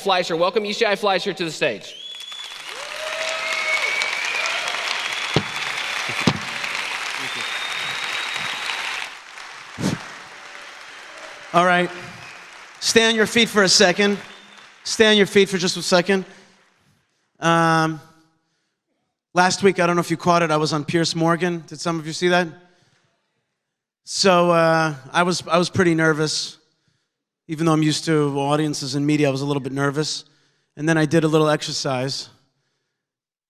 Fleisher. Welcome Yishai Fleisher to the stage. All right, stay on your feet for a second. Stay on your feet for just a second. Last week, I don't know if you caught it, I was on Piers Morgan. Did some of you see that? So I was pretty nervous. Even though I'm used to audiences and media, I was a little bit nervous. And then I did a little exercise.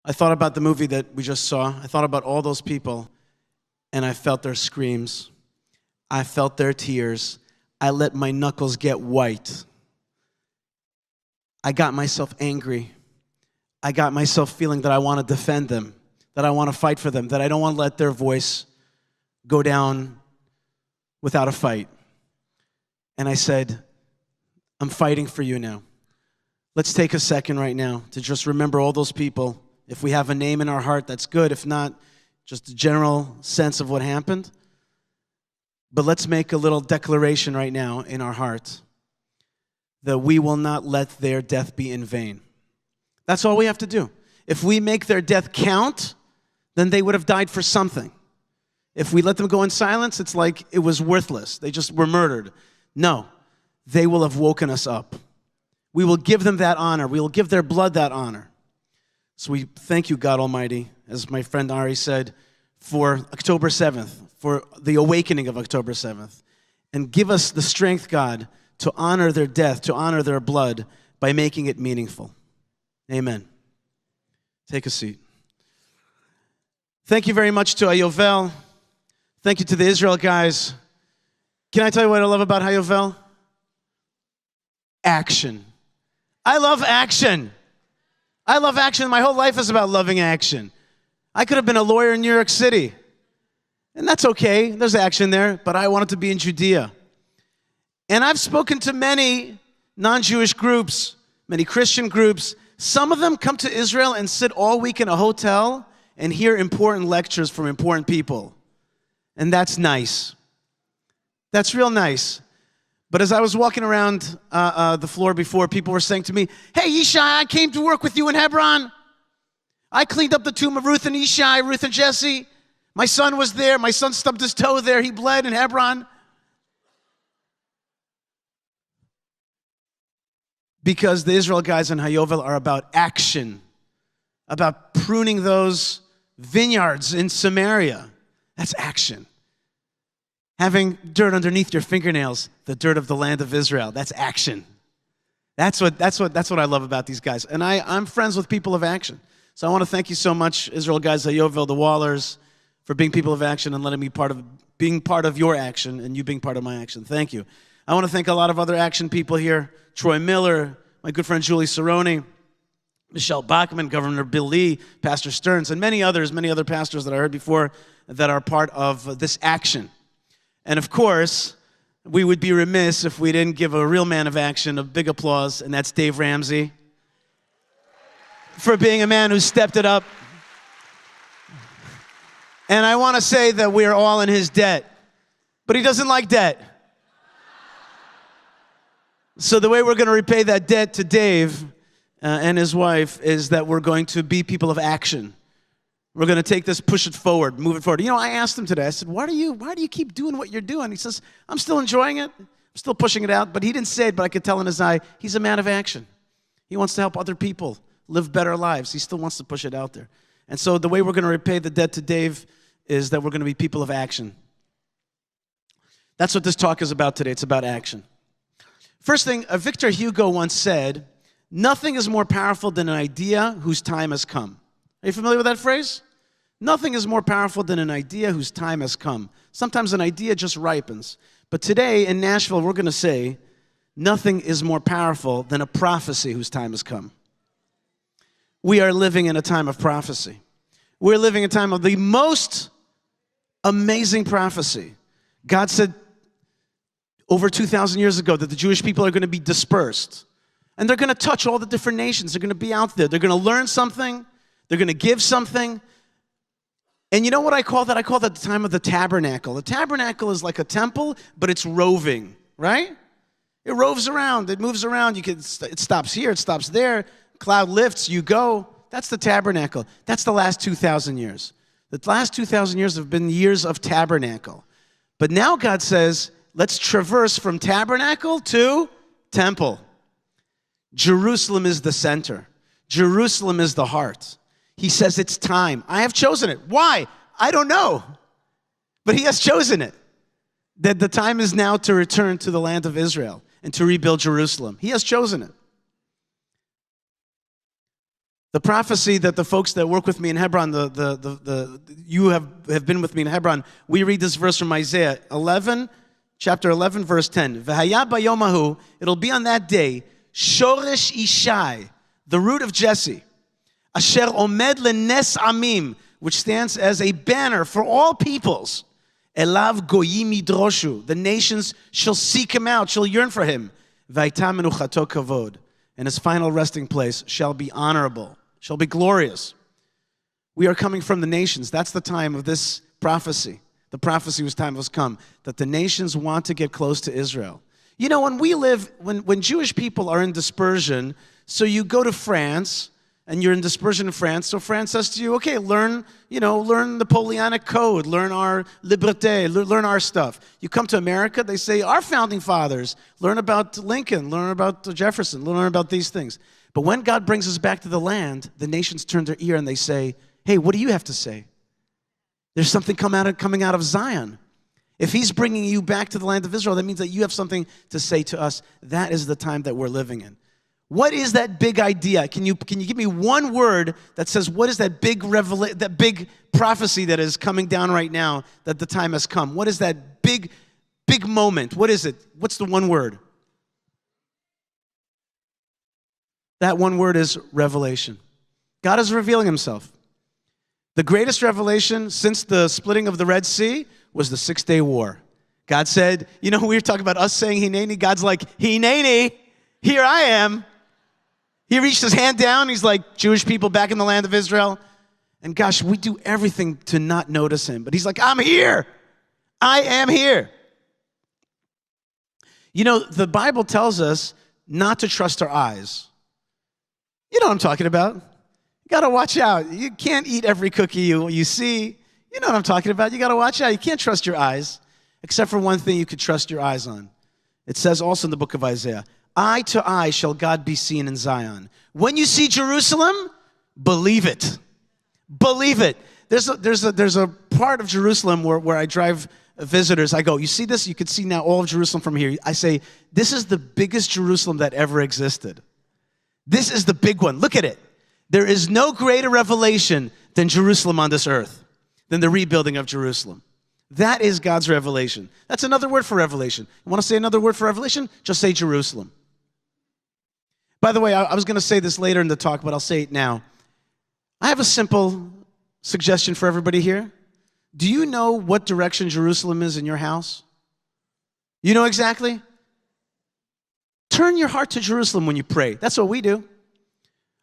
I thought about the movie that we just saw. I thought about all those people, and I felt their screams. I felt their tears. I let my knuckles get white. I got myself angry. I got myself feeling that I want to defend them, that I want to fight for them, that I don't want to let their voice go down without a fight. And I said, I'm fighting for you now. Let's take a second right now to just remember all those people. If we have a name in our heart, that's good. If not, just a general sense of what happened. But let's make a little declaration right now in our heart that we will not let their death be in vain. That's all we have to do. If we make their death count, then they would have died for something. If we let them go in silence, it's like it was worthless. They just were murdered. No, they will have woken us up. We will give them that honor. We will give their blood that honor. So we thank you, God Almighty, as my friend Ari said, for October 7th, for the awakening of October 7th. And give us the strength, God, to honor their death, to honor their blood by making it meaningful. Amen. Take a seat. Thank you very much to Ayovel. Thank you to the Israel guys. Can I tell you what I love about Hayovel? Action. I love action. I love action. My whole life is about loving action. I could have been a lawyer in New York City. And that's okay. There's action there. But I wanted to be in Judea. And I've spoken to many non-Jewish groups, many Christian groups. Some of them come to Israel and sit all week in a hotel and hear important lectures from important people. And that's nice. That's real nice. But as I was walking around the floor before, people were saying to me, hey, Yishai, I came to work with you in Hebron. I cleaned up the tomb of Ruth and Yishai, Ruth and Jesse. My son was there. My son stubbed his toe there. He bled in Hebron. Because the Israel guys in Hayovel are about action, about pruning those vineyards in Samaria. That's action. Having dirt underneath your fingernails, the dirt of the land of Israel, that's action. That's what I love about these guys. And I'm friends with people of action. So I want to thank you so much, Israel guys, Hayovel, the Wallers, for being people of action and letting me being part of your action and you being part of my action. Thank you. I want to thank a lot of other action people here. Troy Miller, my good friend Julie Cerrone, Michelle Bachman, Governor Bill Lee, Pastor Stearns, and many other pastors that I heard before that are part of this action. And of course, we would be remiss if we didn't give a real man of action a big applause, and that's Dave Ramsey, for being a man who stepped it up. And I want to say that we're all in his debt, but he doesn't like debt. So the way we're going to repay that debt to Dave and his wife is that we're going to be people of action. We're going to take this, push it forward, move it forward. You know, I asked him today, I said, why do you keep doing what you're doing? He says, I'm still enjoying it. I'm still pushing it out. But he didn't say it, but I could tell in his eye, he's a man of action. He wants to help other people live better lives. He still wants to push it out there. And so the way we're going to repay the debt to Dave is that we're going to be people of action. That's what this talk is about today. It's about action. First thing, Victor Hugo once said, nothing is more powerful than an idea whose time has come. Are you familiar with that phrase? Nothing is more powerful than an idea whose time has come. Sometimes an idea just ripens. But today in Nashville, we're going to say, nothing is more powerful than a prophecy whose time has come. We are living in a time of prophecy. We're living in a time of the most amazing prophecy. God said over 2,000 years ago that the Jewish people are going to be dispersed. And they're going to touch all the different nations. They're going to be out there. They're going to learn something. They're going to give something. And you know what I call that? I call that the time of the tabernacle. The tabernacle is like a temple, but it's roving, right? It roves around. It moves around. It stops here. It stops there. Cloud lifts. You go. That's the tabernacle. That's the last 2,000 years. The last 2,000 years have been years of tabernacle. But now God says, let's traverse from tabernacle to temple. Jerusalem is the center. Jerusalem is the heart. He says it's time. I have chosen it. Why? I don't know. But he has chosen it. That the time is now to return to the land of Israel and to rebuild Jerusalem. He has chosen it. The prophecy that the folks that work with me in Hebron, you have been with me in Hebron, we read this verse from Isaiah 11, chapter 11, verse 10. V'haya bayom hahu, it'll be on that day, shoresh Yishai, the root of Jesse, asher omed lenes amim, which stands as a banner for all peoples. Elav goyim yidroshu, the nations shall seek him out, shall yearn for him. V'ayta menuchato kavod, and his final resting place shall be honorable, shall be glorious. We are coming from the nations. That's the time of this prophecy. The prophecy was time has come, that the nations want to get close to Israel. You know, when Jewish people are in dispersion, so you go to France, and you're in dispersion in France, so France says to you, okay, learn the Napoleonic Code, learn our liberté, learn our stuff. You come to America, they say, our founding fathers, learn about Lincoln, learn about Jefferson, learn about these things. But when God brings us back to the land, the nations turn their ear and they say, hey, what do you have to say? There's something coming out of Zion. If he's bringing you back to the land of Israel, that means that you have something to say to us. That is the time that we're living in. What is that big idea? Can you give me one word that says what is that big that big prophecy that is coming down right now that the time has come? What is that big moment? What is it? What's the one word? That one word is revelation. God is revealing himself. The greatest revelation since the splitting of the Red Sea was the 6-day war. God said, we were talking about us saying Hineni. God's like, Hineni, here I am. He reached his hand down. He's like, Jewish people back in the land of Israel. And gosh, we do everything to not notice him. But he's like, I'm here. I am here. The Bible tells us not to trust our eyes. You know what I'm talking about. You got to watch out. You can't eat every cookie you see. You know what I'm talking about. You got to watch out. You can't trust your eyes, except for one thing you could trust your eyes on. It says also in the book of Isaiah, eye to eye shall God be seen in Zion. When you see Jerusalem, believe it. Believe it. There's a part of Jerusalem where I drive visitors. I go, you see this? You can see now all of Jerusalem from here. I say, this is the biggest Jerusalem that ever existed. This is the big one. Look at it. There is no greater revelation than Jerusalem on this earth, than the rebuilding of Jerusalem. That is God's revelation. That's another word for revelation. You want to say another word for revelation? Just say Jerusalem. By the way, I was going to say this later in the talk, but I'll say it now. I have a simple suggestion for everybody here. Do you know what direction Jerusalem is in your house? You know exactly? Turn your heart to Jerusalem when you pray. That's what we do.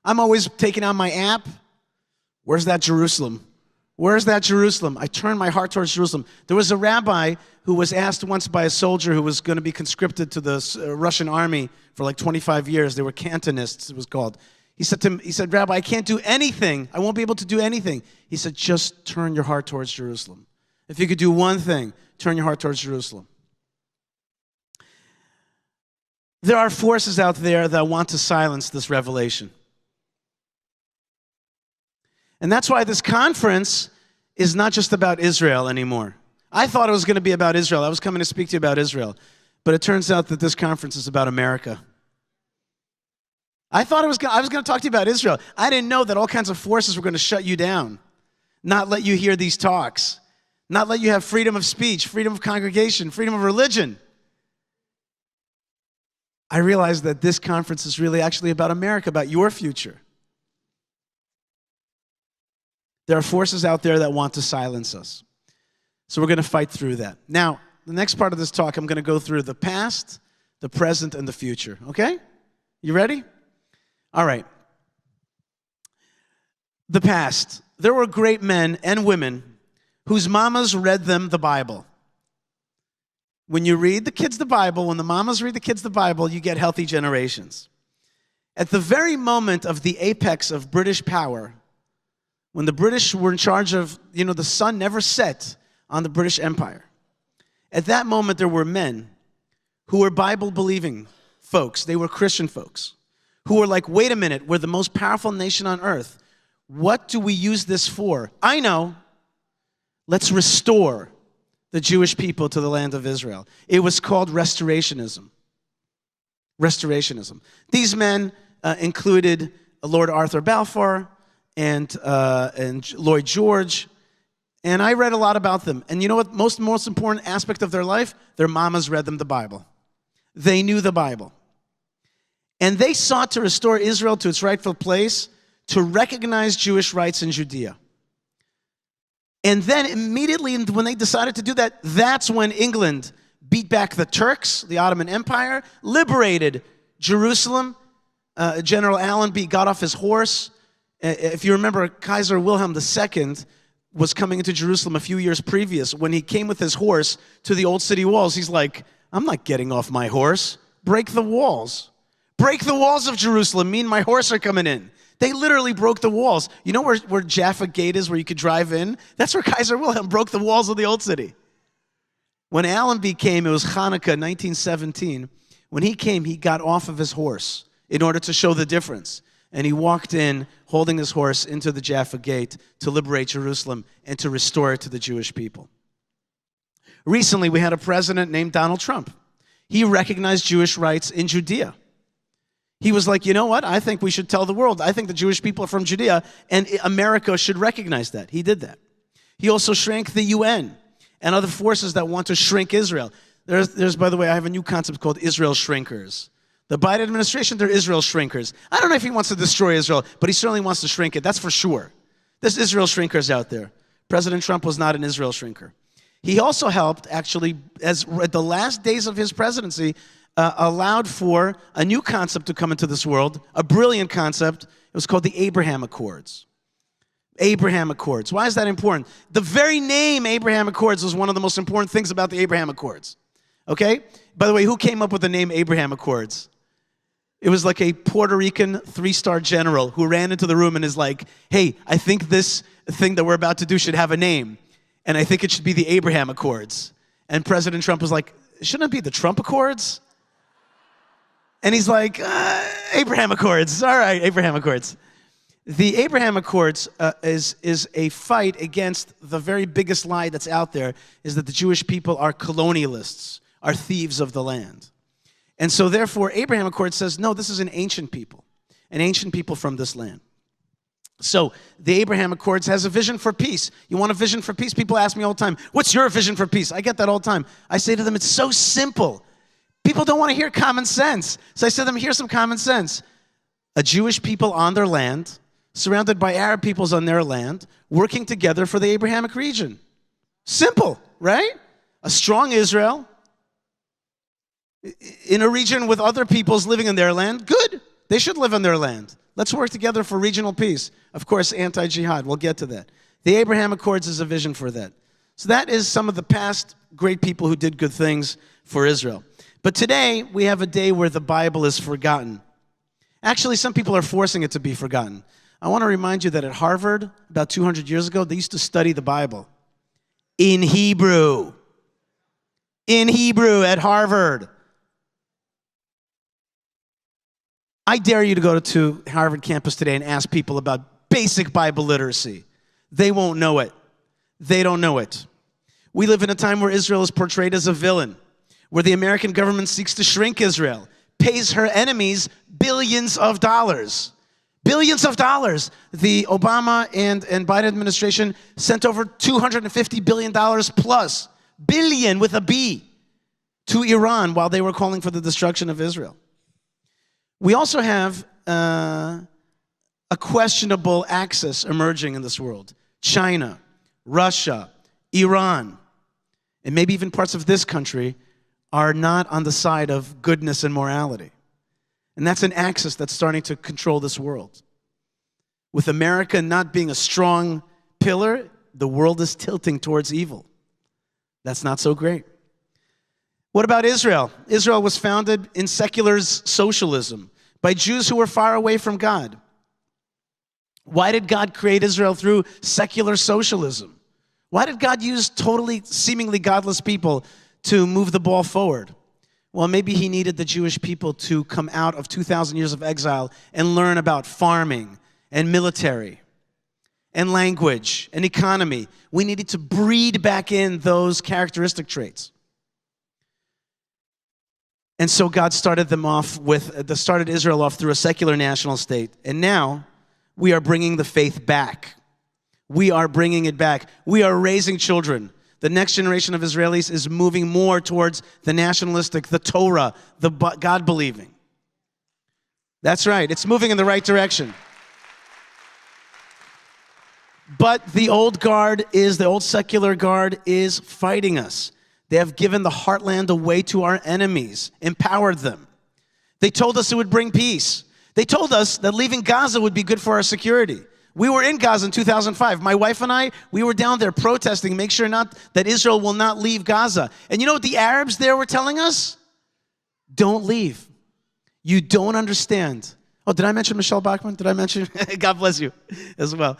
I'm always taking out my app. Where's that Jerusalem? Where's that Jerusalem? I turn my heart towards Jerusalem. There was a rabbi who was asked once by a soldier who was going to be conscripted to the Russian army for like 25 years. They were Cantonists, it was called. He said, Rabbi, I can't do anything. I won't be able to do anything. He said, just turn your heart towards Jerusalem. If you could do one thing, turn your heart towards Jerusalem. There are forces out there that want to silence this revelation. And that's why this conference is not just about Israel anymore. I thought it was going to be about Israel. I was coming to speak to you about Israel. But it turns out that this conference is about America. I thought I was going to talk to you about Israel. I didn't know that all kinds of forces were going to shut you down, not let you hear these talks, not let you have freedom of speech, freedom of congregation, freedom of religion. I realized that this conference is really actually about America, about your future. There are forces out there that want to silence us. So we're going to fight through that. Now, the next part of this talk, I'm going to go through the past, the present, and the future. Okay? You ready? All right. The past. There were great men and women whose mamas read them the Bible. When you read the kids the Bible, when the mamas read the kids the Bible, you get healthy generations. At the very moment of the apex of British power, when the British were in charge of, the sun never set on the British Empire. At that moment, there were men who were Bible-believing folks. They were Christian folks who were like, wait a minute, we're the most powerful nation on earth. What do we use this for? I know. Let's restore the Jewish people to the land of Israel. It was called restorationism. Restorationism. These men included Lord Arthur Balfour and Lloyd George, and I read a lot about them. And you know what? Most important aspect of their life? Their mamas read them the Bible. They knew the Bible. And they sought to restore Israel to its rightful place, to recognize Jewish rights in Judea. And then immediately when they decided to do that, that's when England beat back the Turks, the Ottoman Empire, liberated Jerusalem. General Allenby got off his horse. If you remember, Kaiser Wilhelm II was coming into Jerusalem a few years previous. When he came with his horse to the old city walls, he's like, I'm not getting off my horse. Break the walls. Break the walls of Jerusalem. Me and my horse are coming in. They literally broke the walls. You know where Jaffa Gate is, where you could drive in? That's where Kaiser Wilhelm broke the walls of the old city. When Allenby came, it was Hanukkah 1917. When he came, he got off of his horse in order to show the difference. And he walked in, holding his horse, into the Jaffa Gate to liberate Jerusalem and to restore it to the Jewish people. Recently, we had a president named Donald Trump. He recognized Jewish rights in Judea. He was like, you know what? I think we should tell the world. I think the Jewish people are from Judea, and America should recognize that. He did that. He also shrank the UN and other forces that want to shrink Israel. There's, by the way, I have a new concept called Israel shrinkers. The Biden administration, they're Israel shrinkers. I don't know if he wants to destroy Israel, but he certainly wants to shrink it. That's for sure. There's Israel shrinkers out there. President Trump was not an Israel shrinker. He also helped, actually, as at the last days of his presidency, allowed for a new concept to come into this world, a brilliant concept. It was called the Abraham Accords. Abraham Accords. Why is that important? The very name Abraham Accords was one of the most important things about the Abraham Accords. Okay? By the way, who came up with the name Abraham Accords? It was like a Puerto Rican 3-star general who ran into the room and is like, hey, I think this thing that we're about to do should have a name, and I think it should be the Abraham Accords. And President Trump was like, shouldn't it be the Trump Accords? And he's like, Abraham Accords. All right, Abraham Accords. The Abraham Accords is a fight against the very biggest lie that's out there, is that the Jewish people are colonialists, are thieves of the land. And so therefore, Abraham Accords says, no, this is an ancient people from this land. So the Abraham Accords has a vision for peace. You want a vision for peace? People ask me all the time, what's your vision for peace? I get that all the time. I say to them, it's so simple. People don't want to hear common sense. So I said to them, here's some common sense. A Jewish people on their land, surrounded by Arab peoples on their land, working together for the Abrahamic region. Simple, right? A strong Israel in a region with other peoples living in their land. Good. They should live in their land. Let's work together for regional peace. Of course, anti-jihad. We'll get to that. The Abraham Accords is a vision for that. So that is some of the past great people who did good things for Israel. But today, we have a day where the Bible is forgotten. Actually, some people are forcing it to be forgotten. I want to remind you that at Harvard, about 200 years ago, they used to study the Bible in Hebrew. In Hebrew at Harvard. I dare you to go to Harvard campus today and ask people about basic Bible literacy. They won't know it. They don't know it. We live in a time where Israel is portrayed as a villain, where the American government seeks to shrink Israel, pays her enemies billions of dollars. Billions of dollars. The Obama and Biden administration sent over $250 billion plus, billion with a B, to Iran while they were calling for the destruction of Israel. We also have a questionable axis emerging in this world. China, Russia, Iran, and maybe even parts of this country are not on the side of goodness and morality. And that's an axis that's starting to control this world. With America not being a strong pillar, the world is tilting towards evil. That's not so great. What about Israel? Israel was founded in secular socialism by Jews who were far away from God. Why did God create Israel through secular socialism? Why did God use totally, seemingly godless people to move the ball forward? Well, maybe he needed the Jewish people to come out of 2,000 years of exile and learn about farming and military and language and economy. We needed to breed back in those characteristic traits. And so God started Israel off through a secular national state. And now we are bringing the faith back. We are bringing it back. We are raising children. The next generation of Israelis is moving more towards the nationalistic, the Torah, the God-believing. That's right. It's moving in the right direction. But the old secular guard is fighting us. They have given the heartland away to our enemies, empowered them. They told us it would bring peace. They told us that leaving Gaza would be good for our security. We were in Gaza in 2005. My wife and I, we were down there protesting, make sure that Israel will not leave Gaza. And you know what the Arabs there were telling us? Don't leave. You don't understand. Oh, did I mention Michelle Bachman? Did I mention? God bless you as well.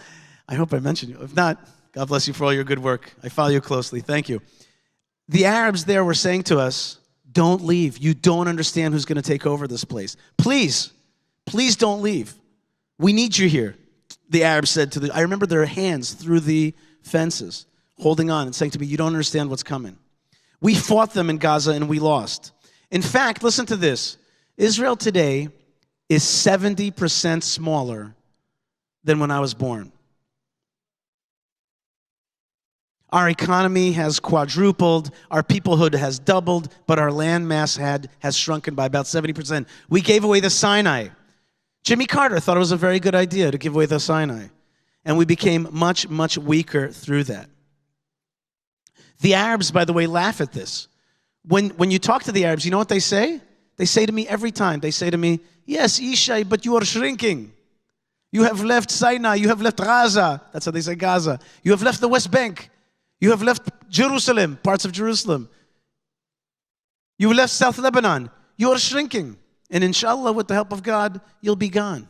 I hope I mentioned you. If not, God bless you for all your good work. I follow you closely. Thank you. The Arabs there were saying to us, don't leave. You don't understand who's going to take over this place. Please don't leave. We need you here. The Arabs said I remember their hands through the fences, holding on and saying to me, you don't understand what's coming. We fought them in Gaza and we lost. In fact, listen to this. Israel today is 70% smaller than when I was born. Our economy has quadrupled, our peoplehood has doubled, but our land mass has shrunken by about 70%. We gave away the Sinai. Jimmy Carter thought it was a very good idea to give away the Sinai. And we became much, much weaker through that. The Arabs, by the way, laugh at this. When you talk to the Arabs, you know what they say? They say to me every time, they say to me, yes, Yishai, but you are shrinking. You have left Sinai, you have left Gaza. That's how they say Gaza. You have left the West Bank. You have left Jerusalem, parts of Jerusalem. You left South Lebanon. You are shrinking. And inshallah, with the help of God, you'll be gone.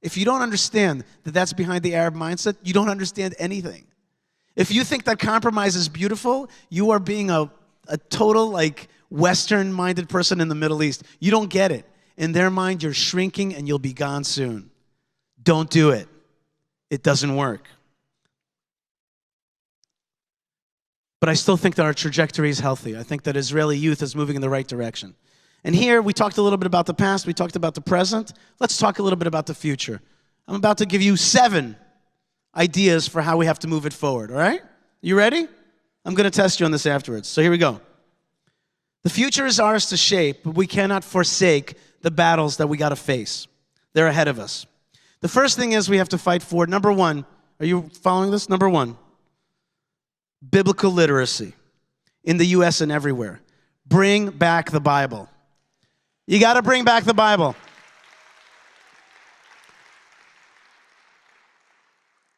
If you don't understand that that's behind the Arab mindset, you don't understand anything. If you think that compromise is beautiful, you are being a total Western-minded person in the Middle East. You don't get it. In their mind, you're shrinking and you'll be gone soon. Don't do it. It doesn't work. But I still think that our trajectory is healthy. I think that Israeli youth is moving in the right direction. And here, we talked a little bit about the past. We talked about the present. Let's talk a little bit about the future. I'm about to give you 7 ideas for how we have to move it forward, all right? You ready? I'm going to test you on this afterwards. So here we go. The future is ours to shape, but we cannot forsake the battles that we got to face. They're ahead of us. The first thing is we have to fight for, number 1, are you following this? Number 1, biblical literacy in the U.S. and everywhere. Bring back the Bible. You got to bring back the Bible.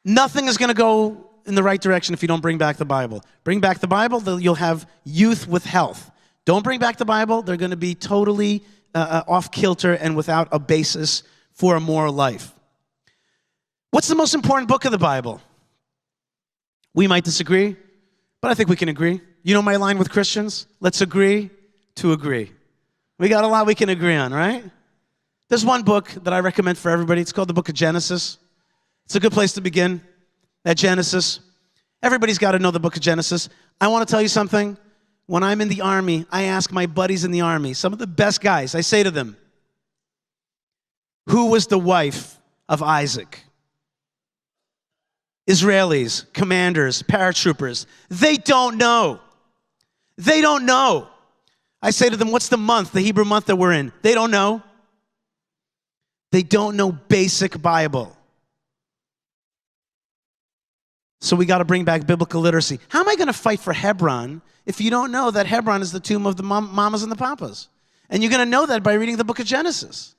Nothing is going to go in the right direction if you don't bring back the Bible. Bring back the Bible, you'll have youth with health. Don't bring back the Bible, they're going to be totally off kilter and without a basis for a moral life. What's the most important book of the Bible? We might disagree, but I think we can agree. You know my line with Christians? Let's agree to agree. We got a lot we can agree on, right? There's one book that I recommend for everybody. It's called the book of Genesis. It's a good place to begin, at Genesis. Everybody's got to know the book of Genesis. I want to tell you something. When I'm in the army, I ask my buddies in the army, some of the best guys, I say to them, who was the wife of Isaac? Israelis, commanders, paratroopers, they don't know. They don't know. I say to them, what's the month, the Hebrew month that we're in? They don't know. They don't know basic Bible. So we got to bring back biblical literacy. How am I going to fight for Hebron if you don't know that Hebron is the tomb of the mamas and the papas? And you're going to know that by reading the book of Genesis.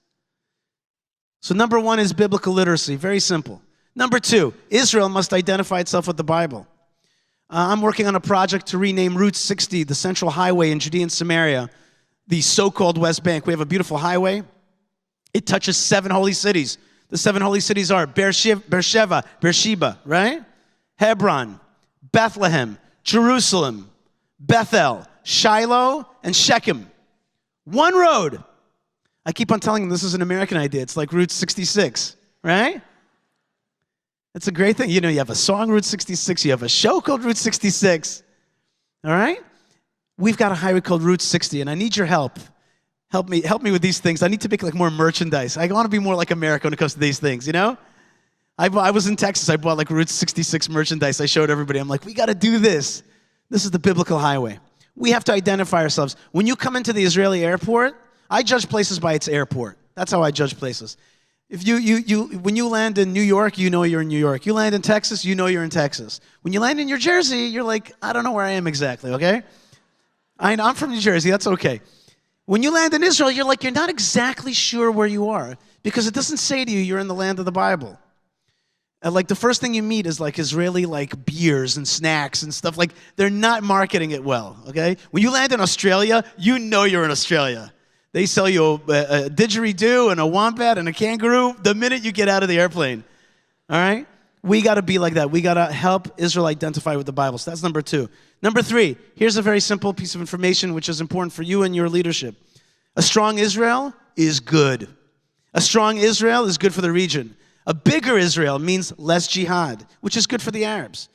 So number 1 is biblical literacy. Very simple. Number 2, Israel must identify itself with the Bible. I'm working on a project to rename Route 60, the central highway in Judea and Samaria, the so-called West Bank. We have a beautiful highway. It touches 7 holy cities. The 7 holy cities are Beersheba, right? Hebron, Bethlehem, Jerusalem, Bethel, Shiloh, and Shechem. One road. I keep on telling them this is an American idea. It's like Route 66, right? It's a great thing. You know, you have a song, Route 66. You have a show called Route 66. All right? We've got a highway called Route 60, and I need your help. Help me with these things. I need to make like more merchandise. I want to be more like America when it comes to these things, you know? I was in Texas. I bought like Route 66 merchandise. I showed everybody. I'm like, we got to do this. This is the biblical highway. We have to identify ourselves. When you come into the Israeli airport, I judge places by its airport. That's how I judge places. If when you land in New York, you know you're in New York. You land in Texas, you know you're in Texas. When you land in New Jersey, you're like, I don't know where I am exactly, okay? I'm from New Jersey, that's okay. When you land in Israel, you're like, you're not exactly sure where you are because it doesn't say to you you're in the land of the Bible. Like the first thing you meet is like Israeli like beers and snacks and stuff. Like they're not marketing it well, okay? When you land in Australia, you know you're in Australia. They sell you a didgeridoo and a wombat and a kangaroo the minute you get out of the airplane, all right? We got to be like that. We got to help Israel identify with the Bible. So that's number 2. Number 3, here's a very simple piece of information which is important for you and your leadership. A strong Israel is good. A strong Israel is good for the region. A bigger Israel means less jihad, which is good for the Arabs.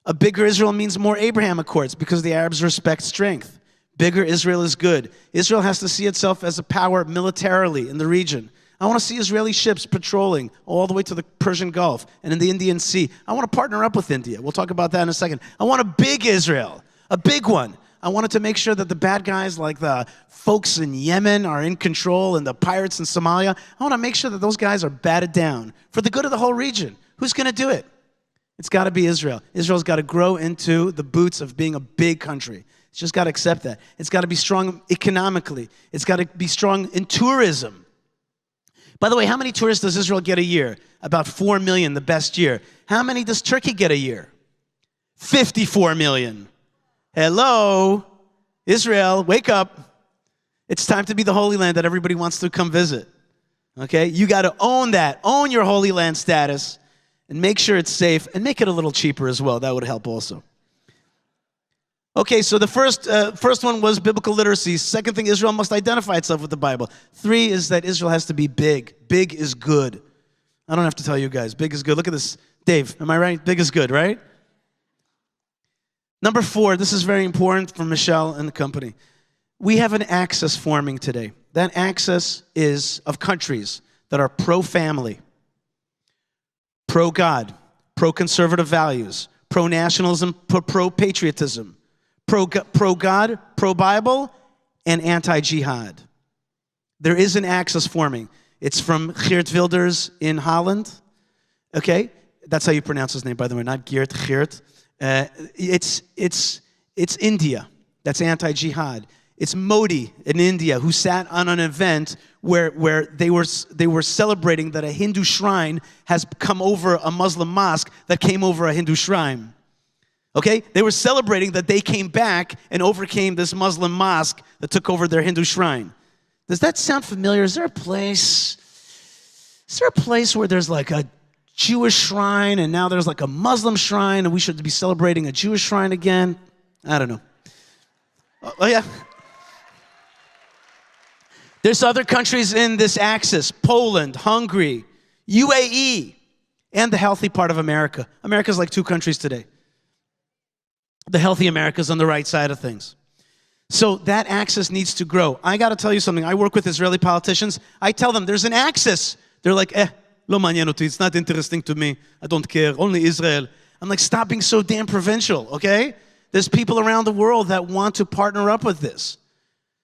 A bigger Israel means more Abraham Accords because the Arabs respect strength. Bigger Israel is good. Israel has to see itself as a power militarily in the region. I want to see Israeli ships patrolling all the way to the Persian Gulf and in the Indian Sea. I want to partner up with India. We'll talk about that in a second. I want a big Israel, a big one. I wanted to make sure that the bad guys like the folks in Yemen are in control and the pirates in Somalia. I want to make sure that those guys are batted down for the good of the whole region. Who's going to do it? It's got to be Israel. Israel's got to grow into the boots of being a big country. It's just got to accept that. It's got to be strong economically. It's got to be strong in tourism. By the way, how many tourists does Israel get a year? About 4 million, the best year. How many does Turkey get a year? 54 million. Hello, Israel, wake up. It's time to be the Holy Land that everybody wants to come visit. Okay? You got to own that. Own your Holy Land status and make sure it's safe and make it a little cheaper as well. That would help also. Okay, so the first one was biblical literacy. Second thing, Israel must identify itself with the Bible. 3 is that Israel has to be big. Big is good. I don't have to tell you guys. Big is good. Look at this. Dave, am I right? Big is good, right? Number 4, this is very important for Michelle and the company. We have an axis forming today. That axis is of countries that are pro-family, pro-God, pro-conservative values, pro-nationalism, pro-patriotism, pro-God, pro-Bible, and anti-jihad. There is an axis forming. It's from Geert Wilders in Holland. Okay? That's how you pronounce his name, by the way, not Geert, Geert. It's India. That's anti-jihad. It's Modi in India who sat on an event where they were celebrating that a Hindu shrine has come over a Muslim mosque that came over a Hindu shrine. Okay? They were celebrating that they came back and overcame this Muslim mosque that took over their Hindu shrine. Does that sound familiar? Is there a place where there's like a Jewish shrine and now there's like a Muslim shrine and we should be celebrating a Jewish shrine again? I don't know. Oh yeah. There's other countries in this axis: Poland, Hungary, UAE, and the healthy part of America. America's like 2 countries today. The healthy America's on the right side of things. So that axis needs to grow. I got to tell you something. I work with Israeli politicians. I tell them there's an axis. They're like, lo מעניין אותי. It's not interesting to me. I don't care. Only Israel. I'm like, stop being so damn provincial, okay? There's people around the world that want to partner up with this.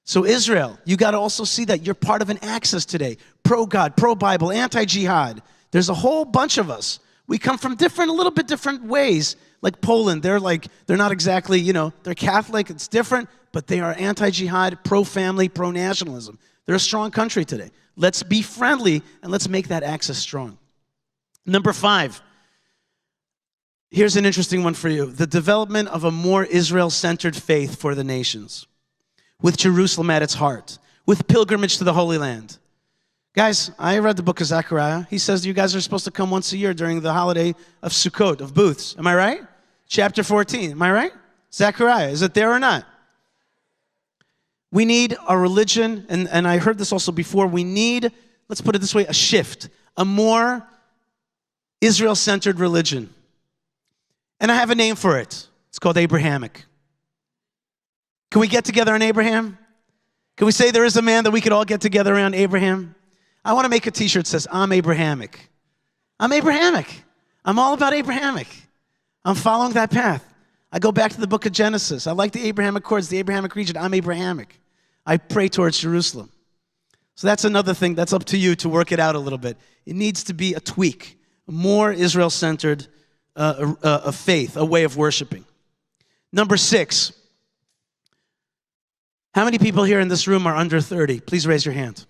So Israel, you got to also see that you're part of an axis today. Pro-God, pro-Bible, anti-jihad. There's a whole bunch of us. We come from a little bit different ways. Like Poland, they're not exactly, they're Catholic, it's different, but they are anti-jihad, pro-family, pro-nationalism. They're a strong country today. Let's be friendly and let's make that axis strong. Number 5, Here's an interesting one for you. The development of a more Israel-centered faith for the nations, with Jerusalem at its heart, with pilgrimage to the Holy Land. Guys, I read the book of Zechariah. He says you guys are supposed to come once a year during the holiday of Sukkot, of booths. Am I right? Chapter 14. Am I right? Zechariah. Is it there or not? We need a religion, and I heard this also before, we need, let's put it this way, a shift, a more Israel-centered religion. And I have a name for it. It's called Abrahamic. Can we get together on Abraham? Can we say there is a man that we could all get together around Abraham? I want to make a t-shirt that says, I'm Abrahamic. I'm Abrahamic. I'm all about Abrahamic. I'm following that path. I go back to the book of Genesis. I like the Abrahamic chords, the Abrahamic region. I'm Abrahamic. I pray towards Jerusalem. So that's another thing. That's up to you to work it out a little bit. It needs to be a tweak, a more Israel-centered a faith, a way of worshiping. Number 6. How many people here in this room are under 30? Please raise your hand.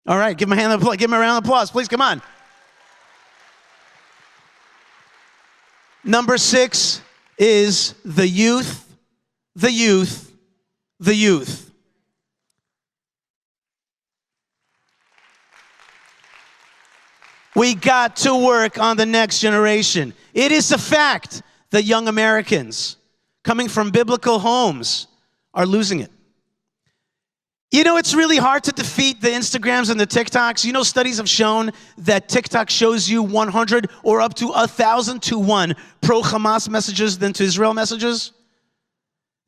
All right, give him a round of applause. Please, come on. Number 6 is the youth, the youth, the youth. We got to work on the next generation. It is a fact that young Americans coming from biblical homes are losing it. You know, it's really hard to defeat the Instagrams and the TikToks. You know, studies have shown that TikTok shows you 100 or up to 1,000 to 1 pro-Hamas messages than to Israel messages.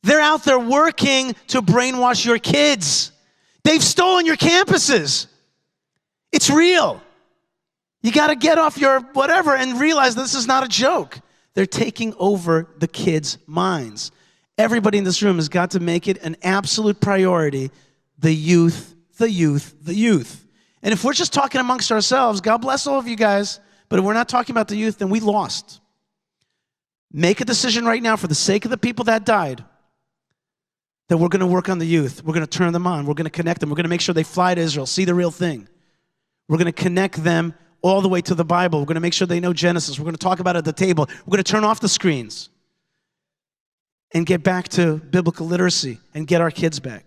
They're out there working to brainwash your kids. They've stolen your campuses. It's real. You got to get off your whatever and realize this is not a joke. They're taking over the kids' minds. Everybody in this room has got to make it an absolute priority. The youth, the youth, the youth. And if we're just talking amongst ourselves, God bless all of you guys, but if we're not talking about the youth, then we lost. Make a decision right now for the sake of the people that died that we're going to work on the youth. We're going to turn them on. We're going to connect them. We're going to make sure they fly to Israel, see the real thing. We're going to connect them all the way to the Bible. We're going to make sure they know Genesis. We're going to talk about it at the table. We're going to turn off the screens and get back to biblical literacy and get our kids back.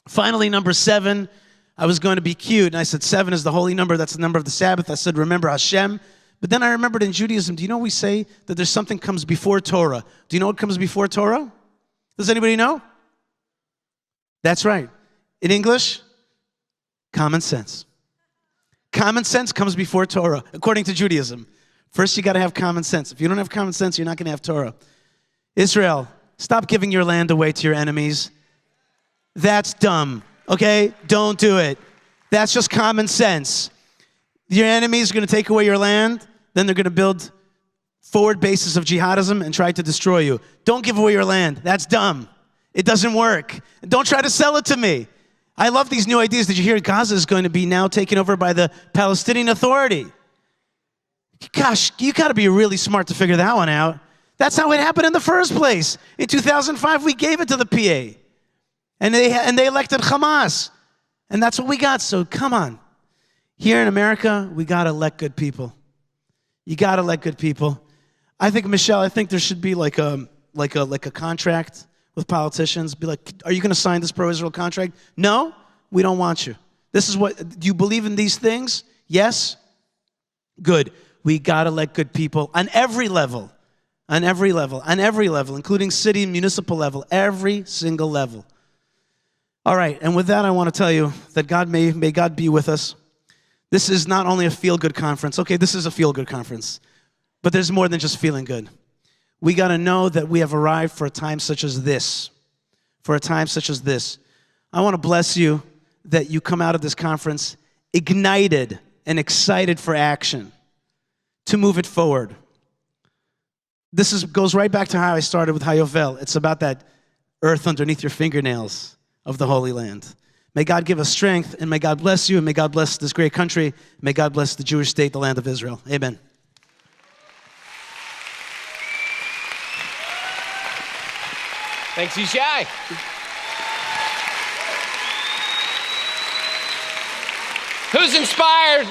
Finally, number 7, I was going to be cute, and I said 7 is the holy number. That's the number of the Sabbath. I said, remember Hashem. But then I remembered in Judaism, do you know we say that there's something comes before Torah? Do you know what comes before Torah? Does anybody know? That's right. In English, common sense. Common sense comes before Torah, according to Judaism. First, you got to have common sense. If you don't have common sense, you're not going to have Torah. Israel, stop giving your land away to your enemies. That's dumb, okay? Don't do it. That's just common sense. Your enemies are going to take away your land, then they're going to build forward bases of jihadism and try to destroy you. Don't give away your land. That's dumb. It doesn't work. Don't try to sell it to me. I love these new ideas. Did you hear Gaza is going to be now taken over by the Palestinian Authority? Gosh, you got to be really smart to figure that one out. That's how it happened in the first place. In 2005, we gave it to the PA. And they elected Hamas. And that's what we got. So come on. Here in America, we got to elect good people. You got to elect good people. I think, Michelle, I think there should be like a contract with politicians. Be like, are you going to sign this pro-Israel contract? No, we don't want you. This is what, do you believe in these things? Yes? Good. We got to elect good people on every level. On every level. On every level, including city and municipal level. Every single level. All right, and with that, I want to tell you that God may God be with us. This is not only a feel-good conference. Okay, this is a feel-good conference. But there's more than just feeling good. We got to know that we have arrived for a time such as this. For a time such as this. I want to bless you that you come out of this conference ignited and excited for action to move it forward. This goes right back to how I started with Hayovel. It's about that earth underneath your fingernails of the Holy Land. May God give us strength, and may God bless you, and may God bless this great country. May God bless the Jewish state, the land of Israel. Amen. Thanks, Yishai. Who's inspired